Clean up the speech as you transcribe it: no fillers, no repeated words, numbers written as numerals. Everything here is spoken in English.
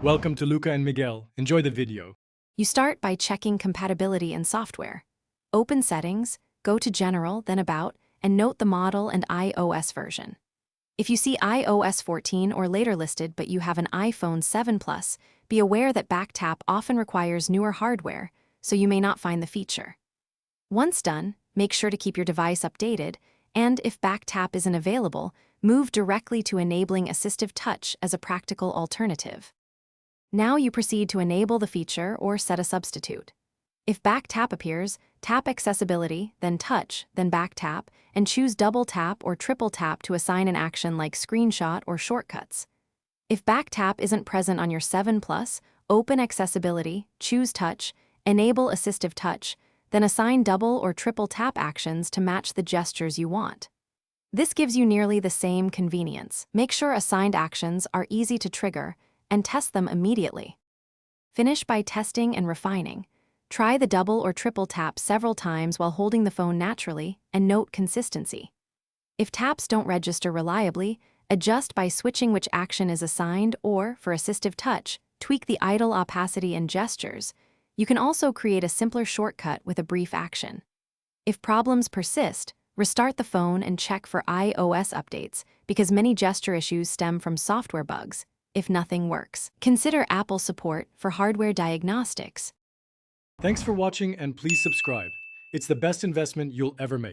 Welcome to Luca and Miguel. Enjoy the video. You start by checking compatibility in software. Open Settings, go to General, then About, and note the model and iOS version. If you see iOS 14 or later listed but you have an iPhone 7 Plus, be aware that backtap often requires newer hardware, so you may not find the feature. Once done, make sure to keep your device updated, and if backtap isn't available, move directly to enabling assistive touch as a practical alternative. Now you proceed to enable the feature or set a substitute. If back tap appears, tap Accessibility, then Touch, then Back Tap, and choose Double Tap or Triple Tap to assign an action like Screenshot or Shortcuts. If back tap isn't present on your 7 Plus, open Accessibility, choose Touch, enable Assistive Touch, then assign double or triple tap actions to match the gestures you want. This gives you nearly the same convenience. Make sure assigned actions are easy to trigger, and test them immediately. Finish by testing and refining. Try the double or triple tap several times while holding the phone naturally and note consistency. If taps don't register reliably, adjust by switching which action is assigned or, for assistive touch, tweak the idle opacity and gestures. You can also create a simpler shortcut with a brief action. If problems persist, restart the phone and check for iOS updates because many gesture issues stem from software bugs. If nothing works, consider Apple support for hardware diagnostics. Thanks for watching and please subscribe. It's the best investment you'll ever make.